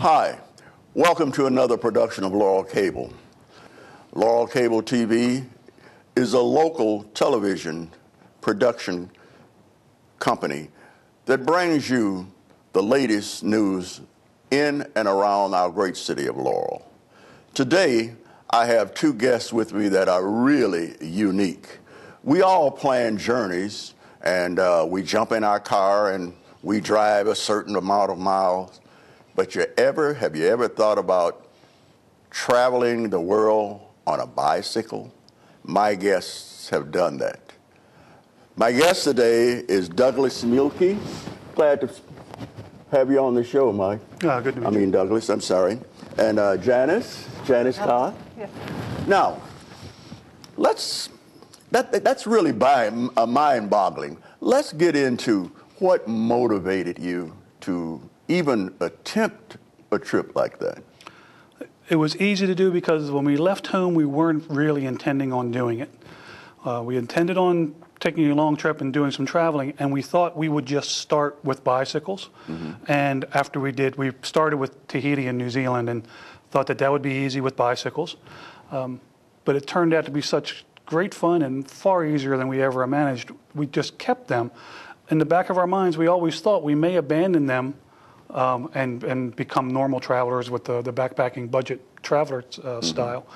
Hi, welcome to another production of Laurel Cable. Laurel Cable TV is a local television production company that brings you the latest news in and around our great city of Laurel. Today, I have two guests with me that are really unique. We all plan journeys, and we jump in our car and we drive a certain amount of miles. But have you ever thought about traveling the world on a bicycle? My guests have done that. My guest today is Douglas and Janice. Glad to have you on the show, Mike. Good to meet you. Douglas, I'm sorry. And Janice Carr. Yes. Now, that's really mind-boggling. Let's get into what motivated you to even attempt a trip like that. It was easy to do because when we left home, we weren't really intending on doing it. We intended on taking a long trip and doing some traveling, and we thought we would just start with bicycles. Mm-hmm. And after we did, we started with Tahiti and New Zealand and thought that would be easy with bicycles. But it turned out to be such great fun and far easier than we ever imagined. We just kept them. In the back of our minds, we always thought we may abandon them and become normal travelers with the backpacking budget traveler style.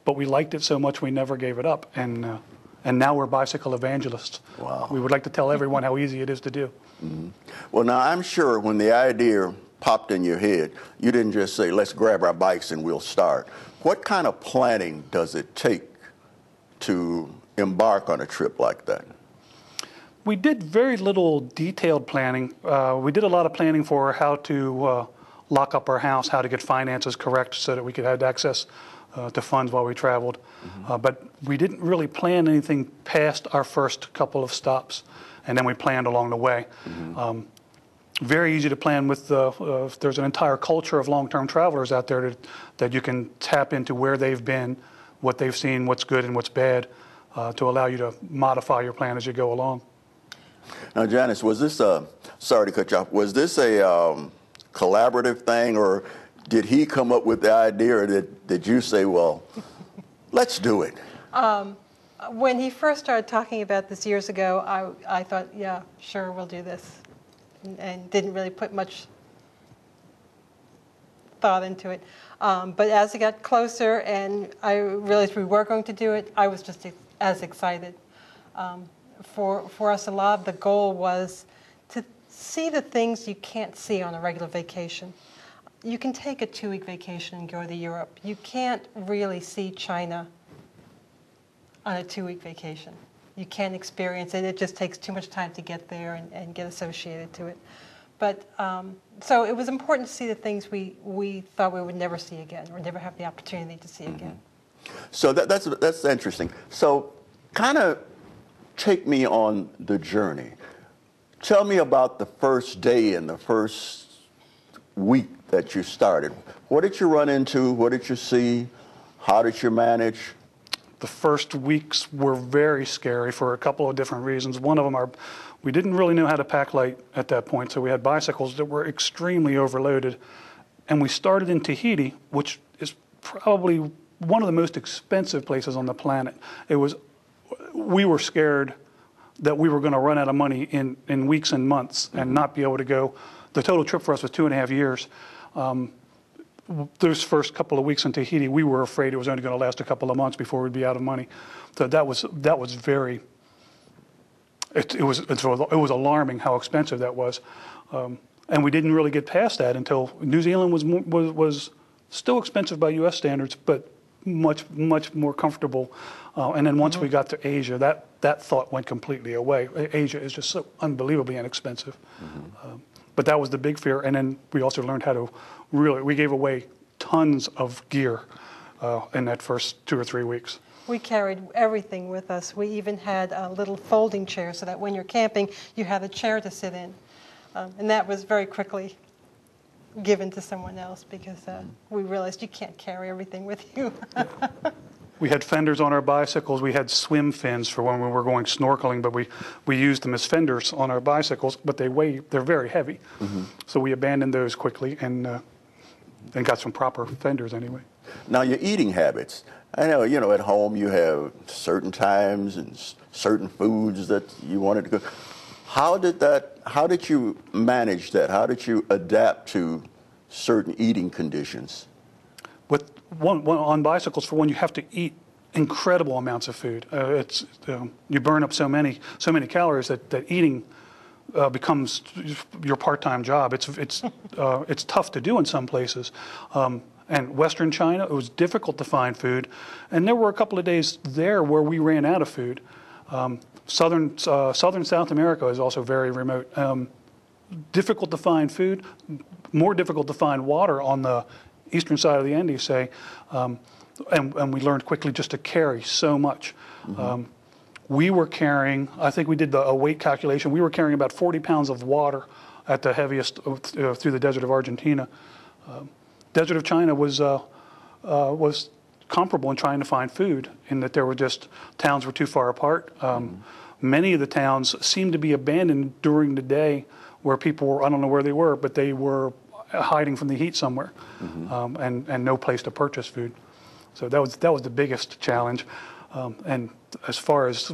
But we liked it so much we never gave it up. And now we're bicycle evangelists. Wow. We would like to tell everyone how easy it is to do. Mm-hmm. Well, now I'm sure when the idea popped in your head, you didn't just say, let's grab our bikes and we'll start. What kind of planning does it take to embark on a trip like that? We did very little detailed planning. We did a lot of planning for how to lock up our house, how to get finances correct so that we could have access to funds while we traveled. Mm-hmm. But we didn't really plan anything past our first couple of stops, and then we planned along the way. Mm-hmm. Very easy to plan with, there's an entire culture of long-term travelers out there that you can tap into where they've been, what they've seen, what's good and what's bad, to allow you to modify your plan as you go along. Now, Janice, was this sorry to cut you off, was this a collaborative thing, or did he come up with the idea, or did you say, well, let's do it? When he first started talking about this years ago, I thought, yeah, sure, we'll do this. And didn't really put much thought into it. But as it got closer and I realized we were going to do it, I was just as excited. For us, a lot of the goal was to see the things you can't see on a regular vacation. You can take a 2-week vacation and go to Europe. You can't really see China on a 2-week vacation. You can't experience it. It just takes too much time to get there and get associated to it. But so it was important to see the things we thought we would never see again or never have the opportunity to see again. So that's interesting. So kind of take me on the journey. Tell me about the first day and the first week that you started. What did you run into? What did you see? How did you manage? The first weeks were very scary for a couple of different reasons. One of them we didn't really know how to pack light at that point, so we had bicycles that were extremely overloaded. And we started in Tahiti, which is probably one of the most expensive places on the planet. We were scared that we were going to run out of money in weeks and months and not be able to go. The total trip for us was 2.5 years. Those first couple of weeks in Tahiti, we were afraid it was only going to last a couple of months before we'd be out of money. So that was very. It was alarming how expensive that was, and we didn't really get past that until New Zealand was still expensive by U.S. standards, but much more comfortable. And then once we got to Asia, that thought went completely away. Asia is just so unbelievably inexpensive. But that was the big fear. And then we also learned how to we gave away tons of gear in that first 2 or 3 weeks. We carried everything with us. We even had a little folding chair so that when you're camping, you have a chair to sit in. And that was very quickly given to someone else because we realized you can't carry everything with you. We had fenders on our bicycles. We had swim fins for when we were going snorkeling, but we used them as fenders on our bicycles, but they're very heavy. Mm-hmm. So we abandoned those quickly and and got some proper vendors anyway. Now, your eating habits. I know, at home you have certain times and certain foods that you wanted to cook. How did you manage that? How did you adapt to certain eating conditions? With on bicycles, for one, you have to eat incredible amounts of food. You burn up so many calories that eating becomes your part-time job. It's tough to do in some places. And Western China, it was difficult to find food, and there were a couple of days there where we ran out of food. Southern South America is also very remote. Difficult to find food, more difficult to find water on the eastern side of the Andes, say, and we learned quickly just to carry so much. Mm-hmm. We were carrying, I think we did a weight calculation, we were carrying about 40 pounds of water at the heaviest through the desert of Argentina. Desert of China was comparable in trying to find food, in that there were just, towns were too far apart. Many of the towns seemed to be abandoned during the day, where people were, I don't know where they were, but they were hiding from the heat somewhere, and no place to purchase food. So that was the biggest challenge. And as far as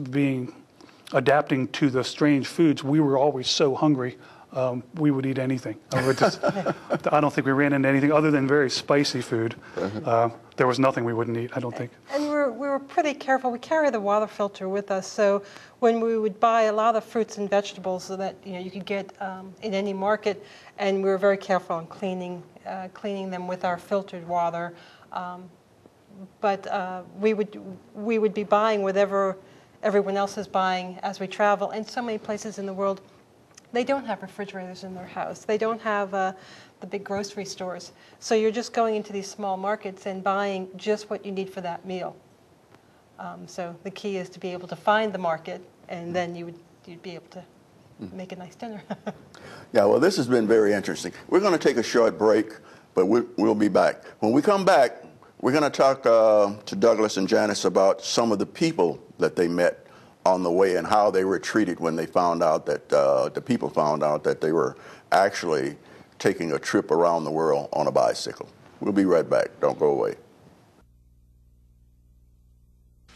adapting to the strange foods, we were always so hungry. We would eat anything. I don't think we ran into anything other than very spicy food. There was nothing we wouldn't eat, I don't think. And we were pretty careful. We carry the water filter with us, so when we would buy a lot of fruits and vegetables so that you could get in any market, and we were very careful on cleaning them with our filtered water. But we would be buying whatever everyone else is buying as we travel. And so many places in the world, they don't have refrigerators in their house. They don't have the big grocery stores. So you're just going into these small markets and buying just what you need for that meal. So the key is to be able to find the market, and then you'd be able to make a nice dinner. Yeah, well, this has been very interesting. We're going to take a short break, but we'll be back. When we come back, we're going to talk to Douglas and Janice about some of the people that they met on the way and how they were treated when they found out that the people found out that they were actually taking a trip around the world on a bicycle. We'll be right back. Don't go away.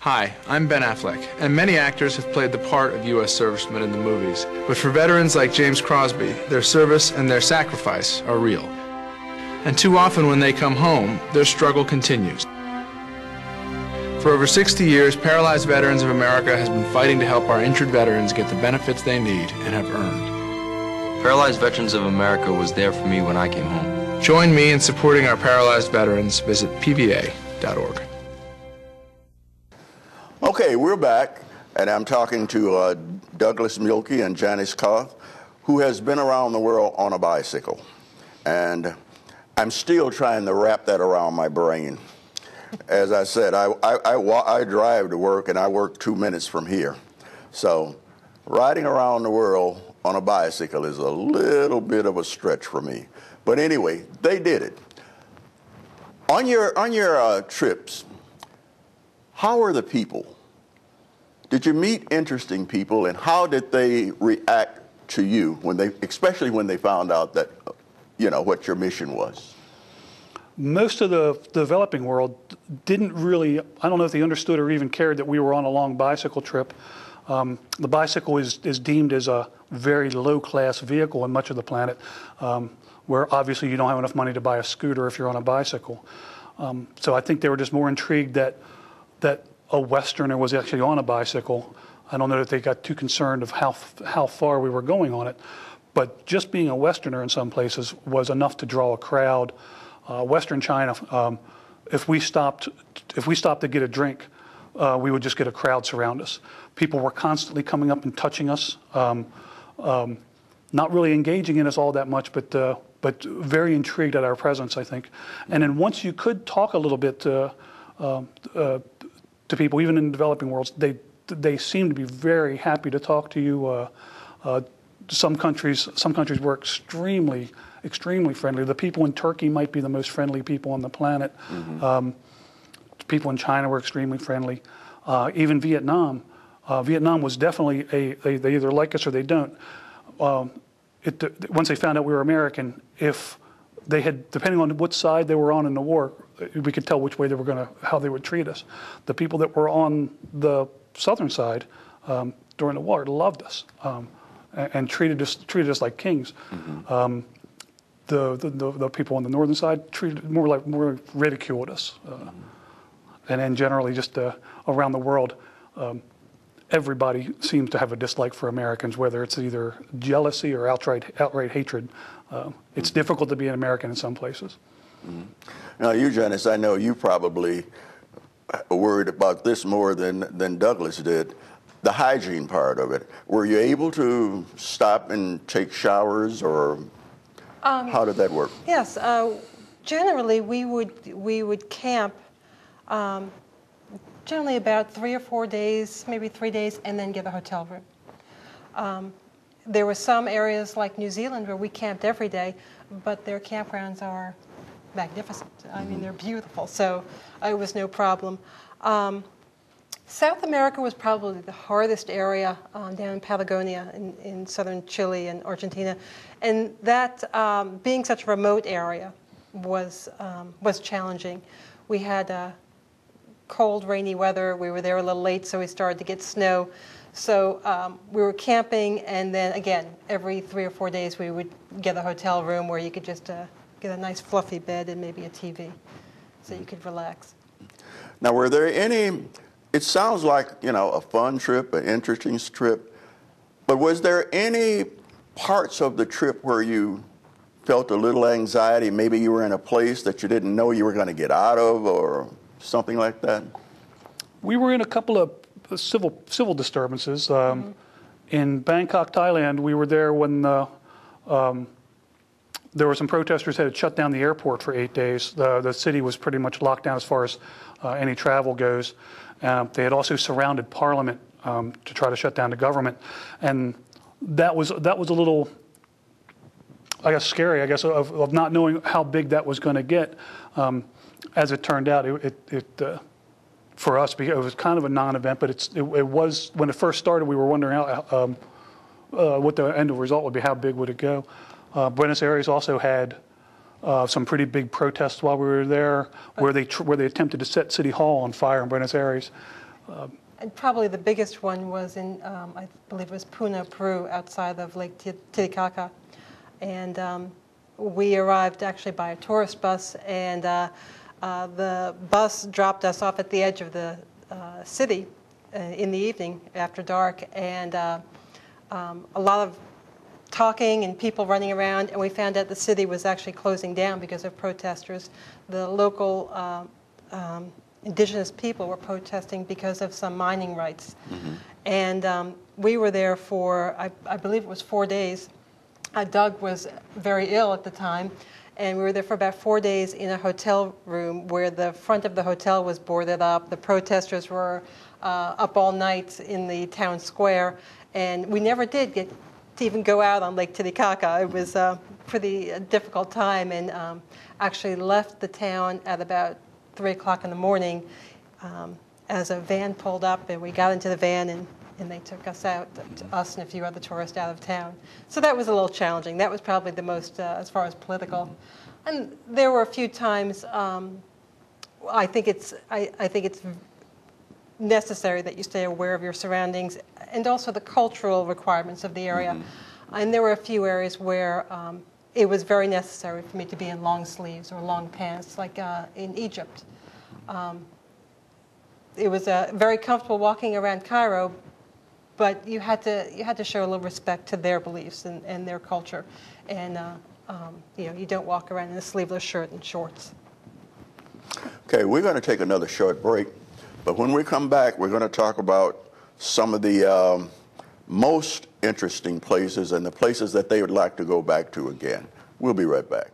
Hi, I'm Ben Affleck, and many actors have played the part of U.S. servicemen in the movies. But for veterans like James Crosby, their service and their sacrifice are real. And too often when they come home, their struggle continues. For over 60 years, Paralyzed Veterans of America has been fighting to help our injured veterans get the benefits they need and have earned. Paralyzed Veterans of America was there for me when I came home. Join me in supporting our paralyzed veterans. Visit pva.org. Okay, we're back, and I'm talking to Douglas Mielke and Janice Koth, who has been around the world on a bicycle. And I'm still trying to wrap that around my brain. As I said, I drive to work, and I work 2 minutes from here. So riding around the world on a bicycle is a little bit of a stretch for me. But anyway, they did it. On your trips, how are the people? Did you meet interesting people, and how did they react to you especially when they found out that, what your mission was? Most of the developing world didn't really, I don't know if they understood or even cared that we were on a long bicycle trip. The bicycle is deemed as a very low-class vehicle in much of the planet, where obviously you don't have enough money to buy a scooter if you're on a bicycle. So I think they were just more intrigued that a Westerner was actually on a bicycle. I don't know that they got too concerned of how far we were going on it, but just being a Westerner in some places was enough to draw a crowd. Western China, if we stopped to get a drink, we would just get a crowd surround us. People were constantly coming up and touching us, not really engaging in us all that much, but very intrigued at our presence, I think. And then once you could talk a little bit to people, even in developing worlds, they seem to be very happy to talk to you. Some countries were extremely friendly. The people in Turkey might be the most friendly people on the planet. People in China were extremely friendly. Even Vietnam. Vietnam was definitely they either like us or they don't. Once they found out we were American, if they had, depending on what side they were on in the war, we could tell which way they were going to, how they would treat us. The people that were on the southern side during the war loved us and treated us like kings. Mm-hmm. The people on the northern side treated more ridiculed us, and then generally just around the world, everybody seems to have a dislike for Americans, whether it's either jealousy or outright hatred. It's difficult to be an American in some places. Mm-hmm. Now, you, Janice, I know you probably worried about this more than Douglas did. The hygiene part of it. Were you able to stop and take showers, or how did that work? Yes, generally we would camp generally about 3 or 4 days, maybe 3 days, and then get a hotel room. There were some areas like New Zealand where we camped every day, but their campgrounds are magnificent. I mean, they're beautiful, so it was no problem. South America was probably the hardest area, down in Patagonia in southern Chile and Argentina, and that being such a remote area was challenging. We had cold, rainy weather. We were there a little late, so we started to get snow. So we were camping, and then again, every 3 or 4 days we would get a hotel room where you could just get a nice fluffy bed and maybe a TV, so you could relax. Now, were there any? It sounds like, a fun trip, an interesting trip, but was there any parts of the trip where you felt a little anxiety? Maybe you were in a place that you didn't know you were going to get out of, or something like that? We were in a couple of civil disturbances. In Bangkok, Thailand, we were there when there were some protesters that had shut down the airport for 8 days. The city was pretty much locked down as far as any travel goes. They had also surrounded Parliament to try to shut down the government, and that was a little, I guess, scary. I guess of not knowing how big that was going to get. As it turned out, for us, it was kind of a non-event, but it was, when it first started, we were wondering what the end result would be, how big would it go. Buenos Aires also had some pretty big protests while we were there, where they attempted to set City Hall on fire in Buenos Aires. And probably the biggest one was in, I believe it was Puno, Peru, outside of Lake Titicaca. And we arrived actually by a tourist bus, and the bus dropped us off at the edge of the city in the evening after dark, and a lot of talking and people running around, and we found out the city was actually closing down because of protesters. The local indigenous people were protesting because of some mining rights. Mm-hmm. And we were there for, I believe it was 4 days. Doug was very ill at the time, and we were there for about 4 days in a hotel room where the front of the hotel was boarded up. The protesters were up all night in the town square, and we never did get to even go out on Lake Titicaca. It was a pretty difficult time, and actually left the town at about 3 o'clock in the morning as a van pulled up, and we got into the van, and they took us out, us and a few other tourists, out of town. So that was a little challenging. That was probably the most, as far as political. And there were a few times, I think it's necessary that you stay aware of your surroundings and also the cultural requirements of the area. Mm-hmm. And there were a few areas where it was very necessary for me to be in long sleeves or long pants, like in Egypt. It was very comfortable walking around Cairo, but you had to show a little respect to their beliefs and their culture, and you don't walk around in a sleeveless shirt and shorts. Okay, we're going to take another short break, but when we come back, we're going to talk about some of the most interesting places and the places that they would like to go back to again. We'll be right back.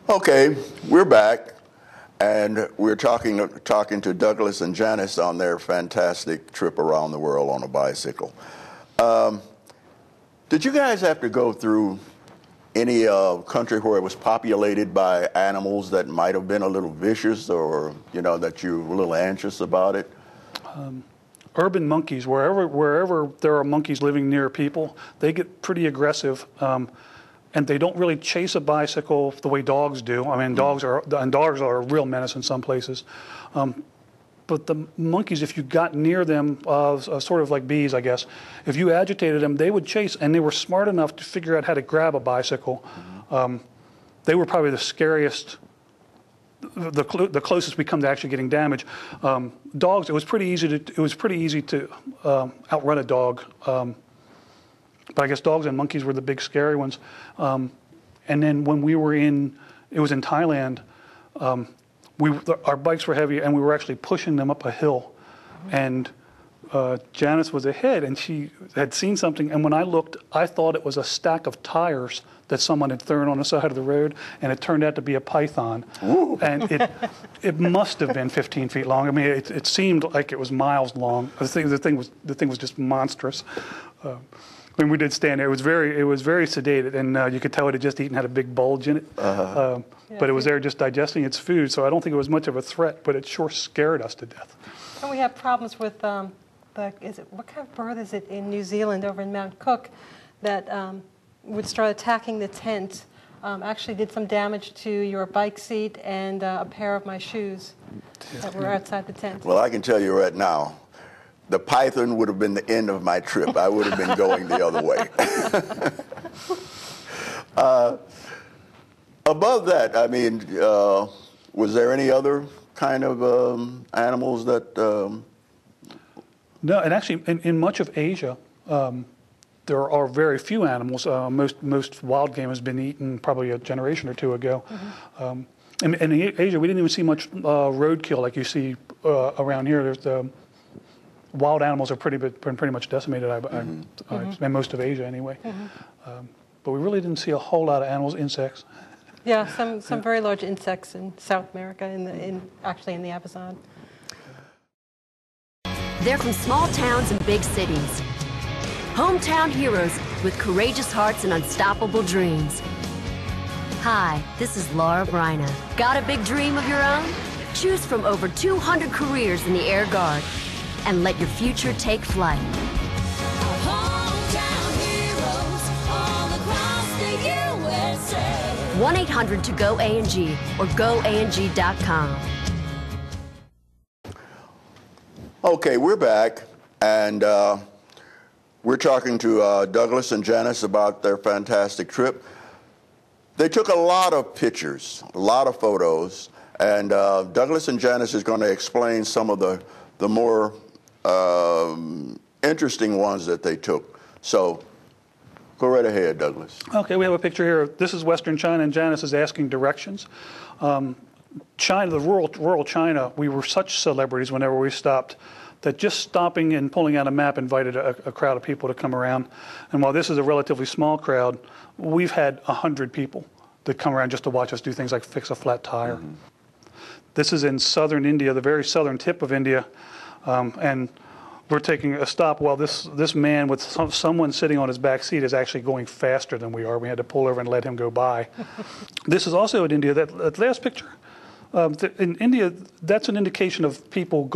Okay, we're back, and we're talking to Douglas and Janice on their fantastic trip around the world on a bicycle. Did you guys have to go through any country where it was populated by animals that might have been a little vicious, or that you were a little anxious about it? Urban monkeys, wherever there are monkeys living near people, they get pretty aggressive, and they don't really chase a bicycle the way dogs do. I mean, dogs are a real menace in some places. But the monkeys, if you got near them, sort of like bees, I guess, if you agitated them, they would chase, and they were smart enough to figure out how to grab a bicycle. They were probably the scariest, the closest we come to actually getting damage. Dogs, it was pretty easy to outrun a dog. But I guess dogs and monkeys were the big scary ones. And then when we were it was in Thailand. Our bikes were heavy, and we were actually pushing them up a hill. And Janice was ahead, and she had seen something. And when I looked, I thought it was a stack of tires that someone had thrown on the side of the road, and it turned out to be a python. Ooh. And it must have been 15 feet long. I mean, it seemed like it was miles long. The thing was just monstrous. When we did stand there, it was very sedated, and you could tell it had just eaten, had a big bulge in it. But it was there just digesting its food, so I don't think it was much of a threat, but it sure scared us to death. And we have problems with what kind of bird is it in New Zealand over in Mount Cook that would start attacking the tent. Actually did some damage to your bike seat and a pair of my shoes that were outside the tent. Well, I can tell you right now, the python would have been the end of my trip. I would have been going the other way. Above that, I mean, was there any other kind of animals that... No, and actually, in much of Asia, there are very few animals. Most wild game has been eaten probably a generation or two ago. Mm-hmm. In Asia, we didn't even see much roadkill like you see around here. There's wild animals are pretty much decimated in most of Asia anyway. Mm-hmm. But we really didn't see a whole lot of animals, insects. Yeah, some very large insects in South America, actually in the Amazon. They're from small towns and big cities. Hometown heroes with courageous hearts and unstoppable dreams. Hi, this is Laura Bryna. Got a big dream of your own? Choose from over 200 careers in the Air Guard and let your future take flight. Hometown heroes all across the USA. 1-800-TO-GO-ANG or GoANG.com. Okay, we're back, and we're talking to Douglas and Janice about their fantastic trip. They took a lot of pictures, a lot of photos, and Douglas and Janice is going to explain some of the more interesting ones that they took. So go right ahead, Douglas. Okay, we have a picture here. This is Western China, and Janice is asking directions. China, the rural China, we were such celebrities whenever we stopped that just stopping and pulling out a map invited a crowd of people to come around. And while this is a relatively small crowd, we've had 100 people that come around just to watch us do things like fix a flat tire. Mm-hmm. This is in southern India, the very southern tip of India, and we're taking a stop while this man with someone sitting on his back seat is actually going faster than we are. We had to pull over and let him go by. This is also in India. That last picture, in India, that's an indication of people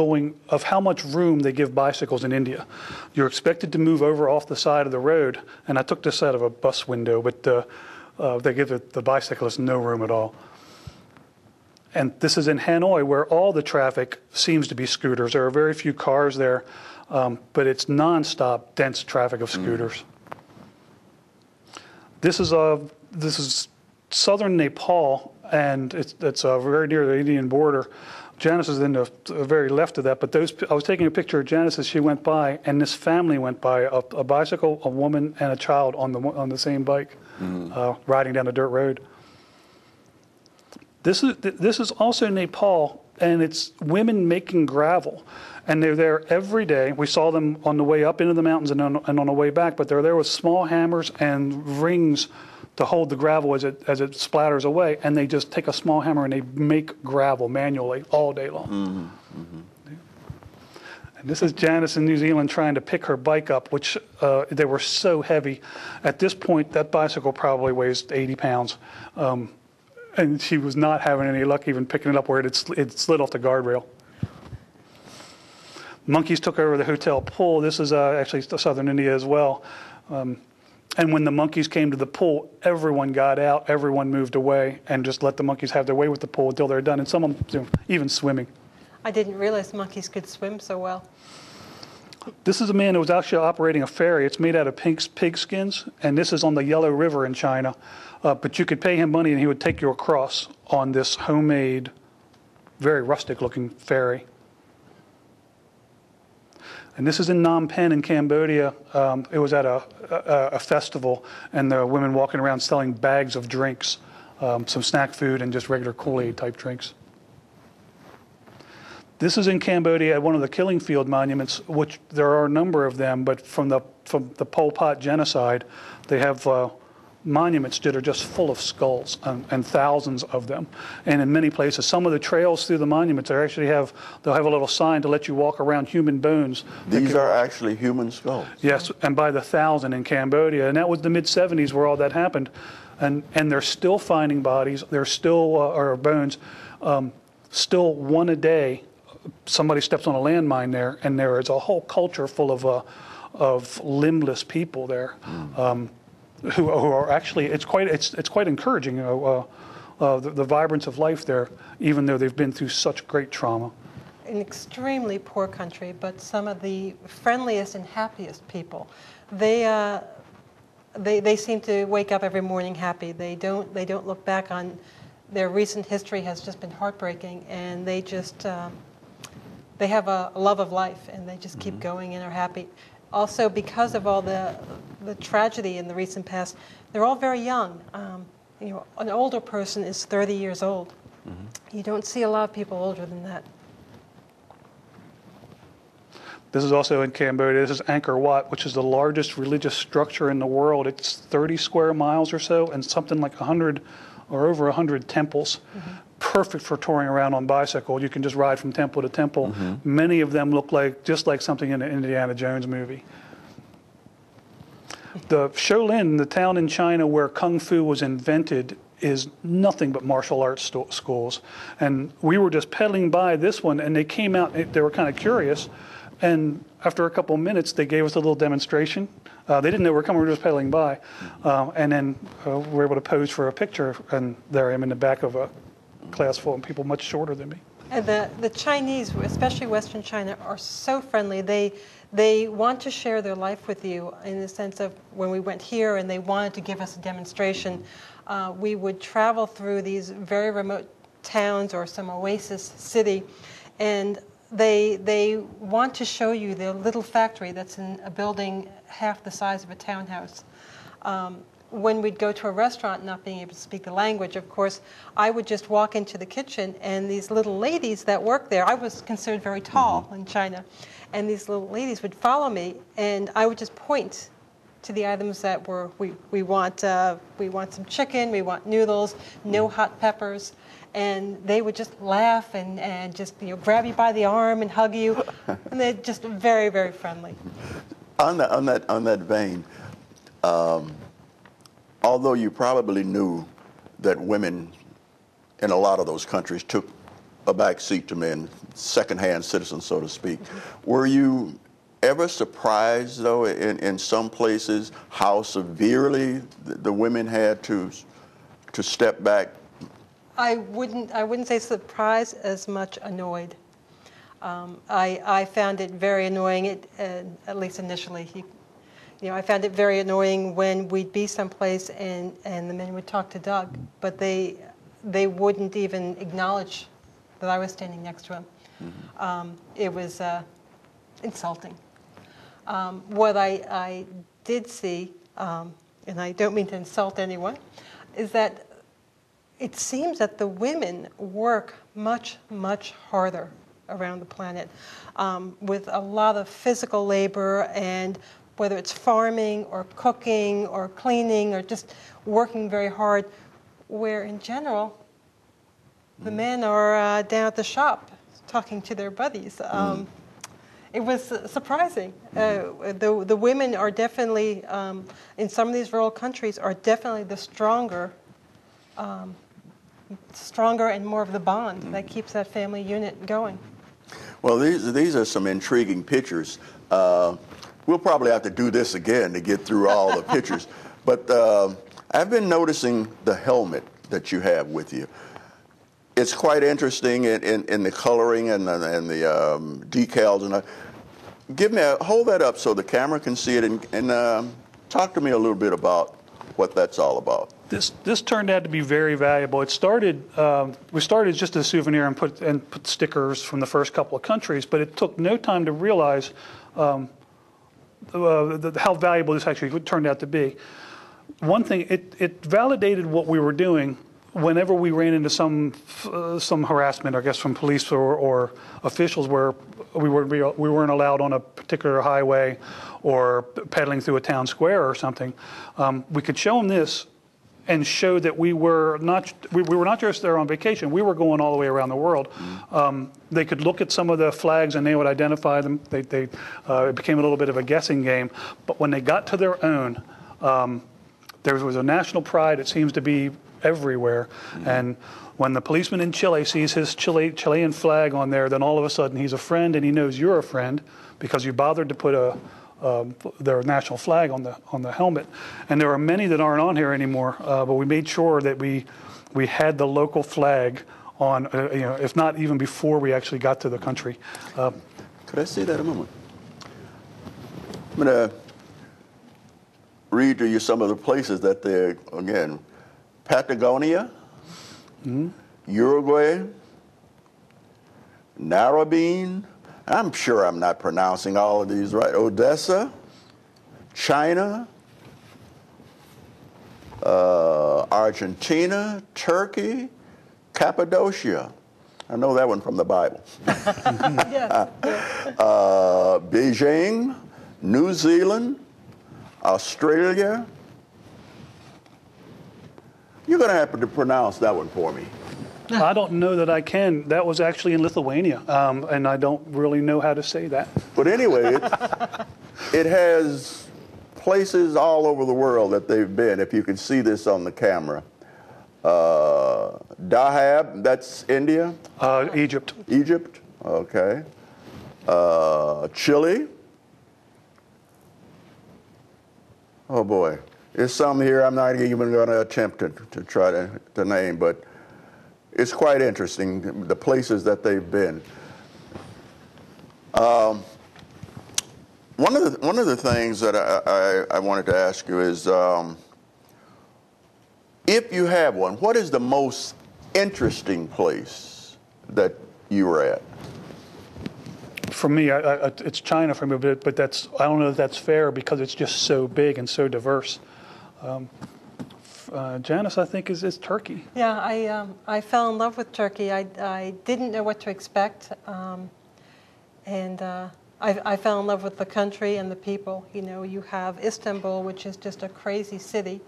of how much room they give bicycles in India. You're expected to move over off the side of the road, and I took this out of a bus window, but they give the bicyclist no room at all. And this is in Hanoi, where all the traffic seems to be scooters. There are very few cars there, but it's nonstop, dense traffic of scooters. This is southern Nepal, and it's very near the Indian border. Janice is in the very left of that, but I was taking a picture of Janice as she went by, and this family went by, a bicycle, a woman, and a child on the same bike, riding down a dirt road. This is also Nepal, and it's women making gravel. And they're there every day. We saw them on the way up into the mountains and on the way back, but they're there with small hammers and rings to hold the gravel as it splatters away. And they just take a small hammer and they make gravel manually all day long. Mm-hmm. Mm-hmm. And this is Janice in New Zealand trying to pick her bike up, which they were so heavy. At this point, that bicycle probably weighs 80 pounds. And she was not having any luck even picking it up where it slid off the guardrail. Monkeys took over the hotel pool. This is actually southern India as well. And when the monkeys came to the pool, everyone got out, everyone moved away, and just let the monkeys have their way with the pool until they're done. And some of them even swimming. I didn't realize monkeys could swim so well. This is a man who was actually operating a ferry. It's made out of pig skins, and this is on the Yellow River in China. But you could pay him money, and he would take you across on this homemade, very rustic-looking ferry. And this is in Phnom Penh in Cambodia. It was at a festival, and there were women walking around selling bags of drinks, some snack food and just regular Kool-Aid type drinks. This is in Cambodia at one of the killing field monuments, which there are a number of them, but from the Pol Pot genocide, they have monuments that are just full of skulls and thousands of them. And in many places, some of the trails through the monuments they'll have a little sign to let you walk around human bones. These are actually human skulls? Yes, and by the thousand in Cambodia. And that was the mid-'70s where all that happened. And they're still finding bodies, there's still, or bones, still one a day. Somebody steps on a landmine there, and there is a whole culture full of limbless people there. Who are actually, it's quite encouraging, the vibrance of life there, even though they've been through such great trauma. An extremely poor country, but some of the friendliest and happiest people. They seem to wake up every morning happy. They don't look back on their recent history has just been heartbreaking, and they just they have a love of life, and they just keep going and are happy. Also, because of all the tragedy in the recent past, they're all very young. An older person is 30 years old. Mm-hmm. You don't see a lot of people older than that. This is also in Cambodia. This is Angkor Wat, which is the largest religious structure in the world. It's 30 square miles or so, and something like 100 or over 100 temples. Mm-hmm. Perfect for touring around on bicycle. You can just ride from temple to temple. Mm-hmm. Many of them look just like something in an Indiana Jones movie. The Shaolin, the town in China where Kung Fu was invented, is nothing but martial arts schools. And we were just pedaling by this one, and they came out, they were kind of curious, and after a couple of minutes, they gave us a little demonstration. They didn't know we were coming, we were just pedaling by. And then we were able to pose for a picture, and there I am in the back of a class full of people much shorter than me. And the Chinese, especially Western China, are so friendly. They want to share their life with you in the sense of when we went here and they wanted to give us a demonstration, we would travel through these very remote towns or some oasis city, and they want to show you their little factory that's in a building half the size of a townhouse. When we'd go to a restaurant, not being able to speak the language, of course, I would just walk into the kitchen, and these little ladies that work there, I was considered very tall in China, and these little ladies would follow me, and I would just point to the items that we want some chicken, we want noodles, no hot peppers, and they would just laugh and just grab you by the arm and hug you, and they're just very, very friendly. On that vein. Although you probably knew that women in a lot of those countries took a back seat to men, second-hand citizens, so to speak, were you ever surprised, though, in some places how severely the women had to step back? I wouldn't say surprised as much annoyed. I found it very annoying, at least initially. I found it very annoying when we'd be someplace and the men would talk to Doug, but they wouldn't even acknowledge that I was standing next to him. Mm-hmm. It was insulting. What I did see, and I don't mean to insult anyone, is that it seems that the women work much, much harder around the planet with a lot of physical labor, and whether it's farming or cooking or cleaning or just working very hard, where in general the men are down at the shop talking to their buddies. It was surprising. The women are definitely, in some of these rural countries, are definitely the stronger and more of the bond that keeps that family unit going. Well, these are some intriguing pictures. We'll probably have to do this again to get through all the pictures. But I've been noticing the helmet that you have with you. It's quite interesting in the coloring and the decals. And hold that up so the camera can see it, and talk to me a little bit about what that's all about. This turned out to be very valuable. It started, we started just as a souvenir and put stickers from the first couple of countries, but it took no time to realize how valuable this actually turned out to be. One thing, it validated what we were doing whenever we ran into some harassment, I guess, from police or officials where we weren't allowed on a particular highway or pedaling through a town square or something. We could show them this and show that we were not just there on vacation. We were going all the way around the world. They could look at some of the flags and they would identify them. It became a little bit of a guessing game. But when they got to their own, there was a national pride. It seems to be everywhere. And when the policeman in Chile sees his Chilean flag on there, then all of a sudden he's a friend and he knows you're a friend because you bothered to put their national flag on the helmet. And there are many that aren't on here anymore, but we made sure that we had the local flag on, if not even before we actually got to the country. Could I see that a moment? I'm going to read to you some of the places that they're, again, Patagonia, Uruguay, Narrabeen, I'm sure I'm not pronouncing all of these right, Odessa, China, Argentina, Turkey, Cappadocia. I know that one from the Bible. Beijing, New Zealand, Australia. You're going to have to pronounce that one for me. I don't know that I can. That was actually in Lithuania, and I don't really know how to say that. But anyway, it has places all over the world that they've been, if you can see this on the camera. Dahab, that's India? Egypt. Egypt, okay. Chile. Oh boy, there's some here I'm not even going to attempt to try to name, but it's quite interesting, the places that they've been. One of the things that I wanted to ask you is, if you have one, what is the most interesting place that you were at? For me, it's China for me, but I don't know if that's fair because it's just so big and so diverse. Janice, I think, is Turkey. Yeah, I fell in love with Turkey. I didn't know what to expect, and I fell in love with the country and the people. You know, you have Istanbul, which is just a crazy city,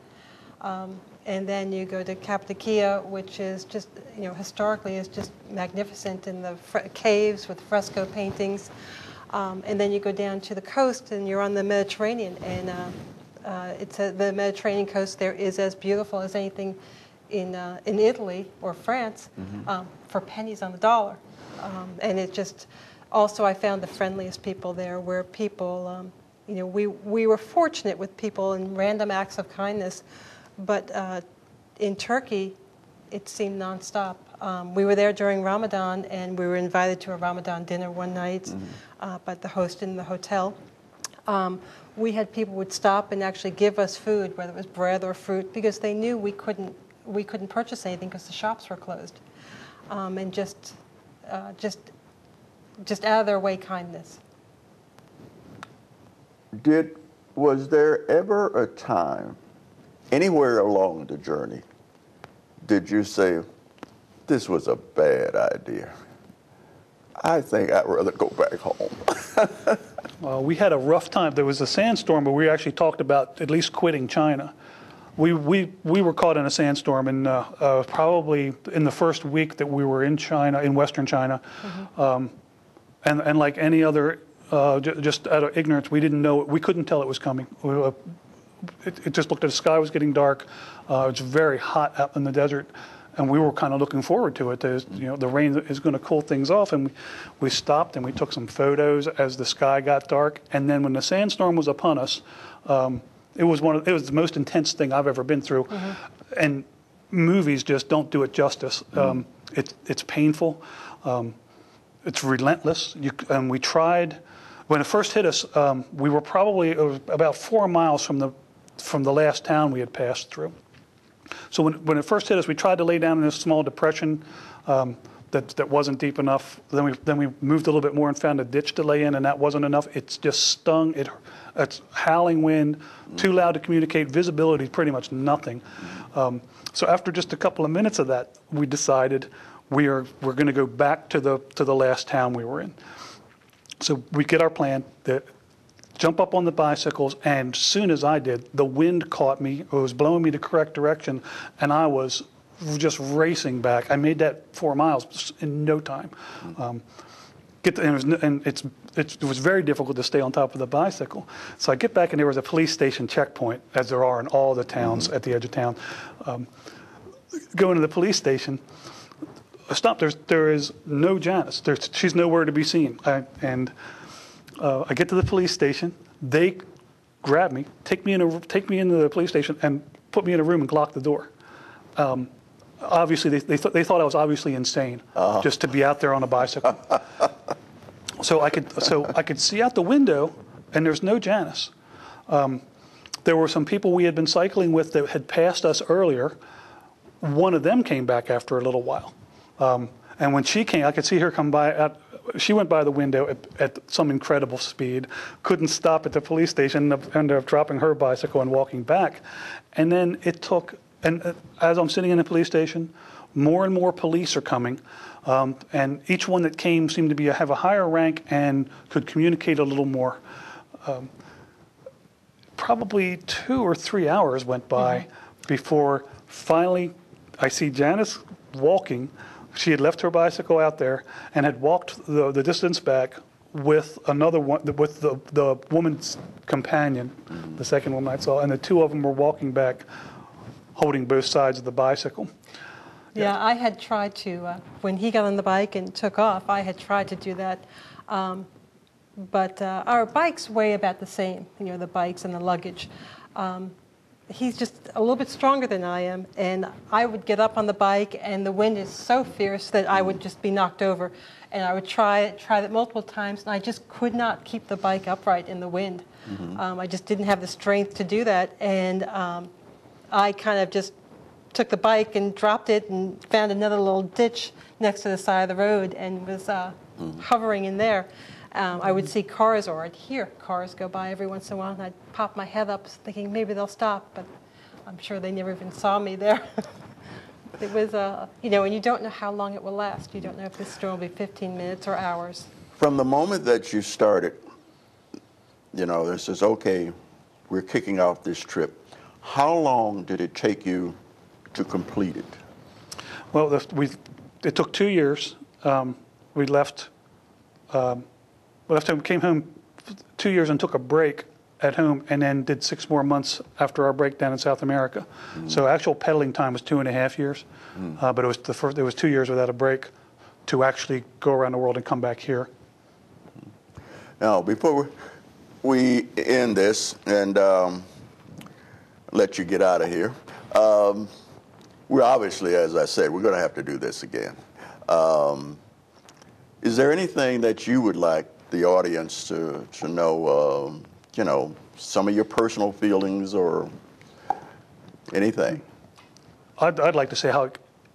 and then you go to Cappadocia, which is just, historically is just magnificent in the caves with fresco paintings, and then you go down to the coast and you're on the Mediterranean, and the Mediterranean coast there is as beautiful as anything in Italy or France, for pennies on the dollar. And it just, also I found the friendliest people there, where people, we were fortunate with people and random acts of kindness, but in Turkey, it seemed nonstop. We were there during Ramadan, and we were invited to a Ramadan dinner one night by the host in the hotel. We had people would stop and actually give us food, whether it was bread or fruit, because they knew we couldn't purchase anything because the shops were closed, and just out of their way kindness. Was there ever a time, anywhere along the journey, did you say, this was a bad idea? I think I'd rather go back home. We had a rough time. There was a sandstorm, but we actually talked about at least quitting China. We were caught in a sandstorm, and probably in the first week that we were in China, in Western China, and like any other, just out of ignorance, we didn't know. We couldn't tell it was coming. It just looked at the sky was getting dark. It was very hot out in the desert, and we were kind of looking forward to it. The rain is going to cool things off, and we stopped and we took some photos as the sky got dark. And then when the sandstorm was upon us, it was the most intense thing I've ever been through, and movies just don't do it justice. It's painful, it's relentless. And we tried. When it first hit us, we were probably about 4 miles from the last town we had passed through. So when it first hit us, we tried to lay down in this small depression that wasn't deep enough. Then we moved a little bit more and found a ditch to lay in, and that wasn't enough. It's just stung. It's howling wind, too loud to communicate. Visibility, pretty much nothing. So after just a couple of minutes of that, we decided we're going to go back to the last town we were in. So we get our plan, jump up on the bicycles, and as soon as I did, the wind caught me. It was blowing me the correct direction, and I was just racing back. I made that 4 miles in no time. It was very difficult to stay on top of the bicycle. So I get back, and there was a police station checkpoint, as there are in all the towns at the edge of town. Going to the police station, I stopped. There is no Janice. She's nowhere to be seen. I get to the police station. They grab me, take me into the police station, and put me in a room and lock the door. Obviously, they thought I was obviously insane just to be out there on a bicycle. So I could see out the window, and there's no Janice. There were some people we had been cycling with that had passed us earlier. One of them came back after a little while, and when she came, I could see her come by. She went by the window at some incredible speed. Couldn't stop at the police station. Ended up dropping her bicycle and walking back. And then it took. And as I'm sitting in the police station, more and more police are coming, and each one that came seemed to have a higher rank and could communicate a little more. Probably 2 or 3 hours went by before finally I see Janice walking. She had left her bicycle out there and had walked the distance back with another one, with the woman's companion, the second woman I saw, and the two of them were walking back, holding both sides of the bicycle. Yeah, I had tried to, when he got on the bike and took off, I had tried to do that. But our bikes weigh about the same, the bikes and the luggage. He's just a little bit stronger than I am, and I would get up on the bike, and the wind is so fierce that I would just be knocked over. And I would try that multiple times, and I just could not keep the bike upright in the wind. I just didn't have the strength to do that, and I kind of just took the bike and dropped it and found another little ditch next to the side of the road and was hovering in there. I would see cars, or I'd hear cars go by every once in a while, and I'd pop my head up thinking maybe they'll stop, but I'm sure they never even saw me there. It was, and you don't know how long it will last. You don't know if this storm will be 15 minutes or hours. From the moment that you started, this is okay, we're kicking off this trip. How long did it take you to complete it? Well, it took 2 years. We left home, came home 2 years and took a break at home, and then did 6 more months after our break down in South America. So actual pedaling time was 2.5 years, but it was 2 years without a break to actually go around the world and come back here. Now, before we end this and let you get out of here, we're obviously, as I said, we're going to have to do this again. Is there anything that you would like the audience to know, some of your personal feelings or anything? I'd like to say how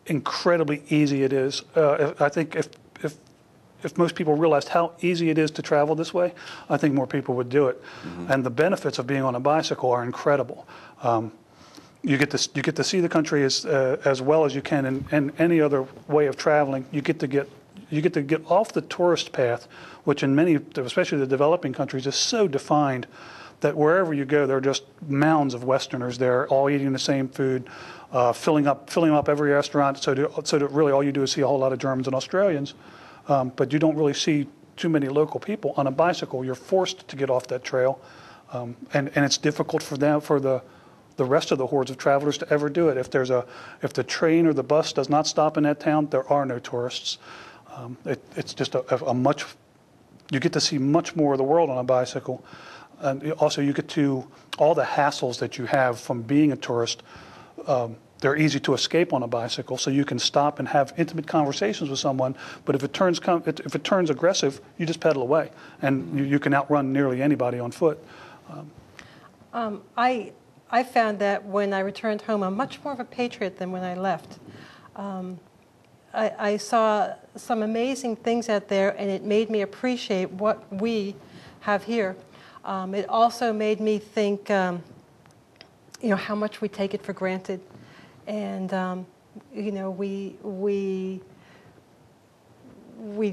incredibly easy it is. I think if most people realized how easy it is to travel this way, I think more people would do it. And the benefits of being on a bicycle are incredible. you get to see the country as well as you can in any other way of traveling. You get to get off the tourist path, which in many, especially the developing countries, is so defined that wherever you go, there are just mounds of Westerners there, all eating the same food, filling up every restaurant. So that really all you do is see a whole lot of Germans and Australians, but you don't really see too many local people. On a bicycle, you're forced to get off that trail, and it's difficult for the rest of the hordes of travelers to ever do it. If the train or the bus does not stop in that town, there are no tourists. It's just you get to see much more of the world on a bicycle. And also you get to, all the hassles that you have from being a tourist, they're easy to escape on a bicycle, so you can stop and have intimate conversations with someone, but if it turns aggressive, you just pedal away, and you can outrun nearly anybody on foot. I found that when I returned home, I'm much more of a patriot than when I left. I saw some amazing things out there, and it made me appreciate what we have here. It also made me think, how much we take it for granted, and we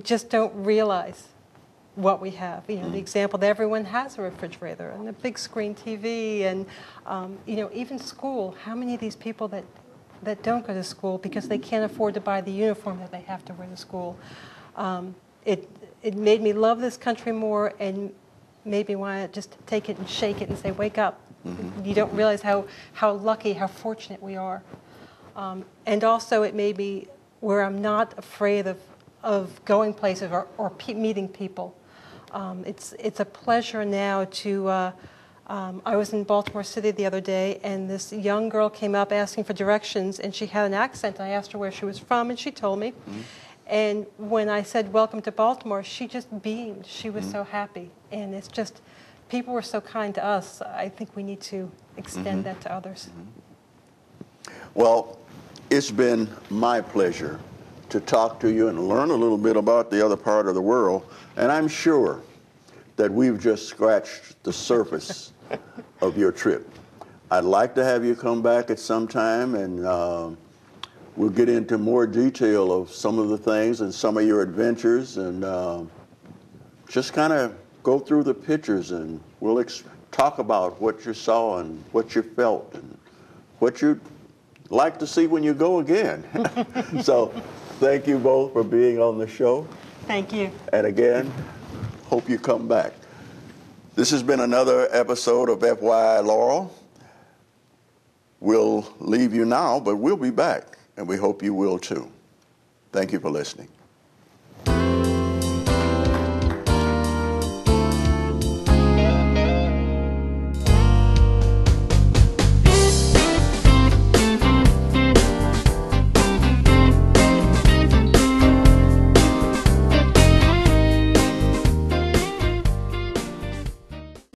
just don't realize what we have. The example that everyone has a refrigerator and a big screen TV, and even school. How many of these people that don't go to school because they can't afford to buy the uniform that they have to wear to school? It made me love this country more, and made me want to just take it and shake it and say, wake up. You don't realize how lucky, how fortunate we are. And also it made me where I'm not afraid of going places or meeting people. It's a pleasure now to, I was in Baltimore City the other day, and this young girl came up asking for directions, and she had an accent. I asked her where she was from, and she told me. And when I said, welcome to Baltimore, she just beamed. She was so happy. And it's just, people were so kind to us. I think we need to extend that to others. Well, it's been my pleasure to talk to you and learn a little bit about the other part of the world. And I'm sure that we've just scratched the surface of your trip. I'd like to have you come back at some time, and we'll get into more detail of some of the things and some of your adventures, and just kind of go through the pictures, and we'll talk about what you saw and what you felt and what you'd like to see when you go again. So thank you both for being on the show. Thank you. And again, hope you come back. This has been another episode of FYI Laurel. We'll leave you now, but we'll be back, and we hope you will too. Thank you for listening.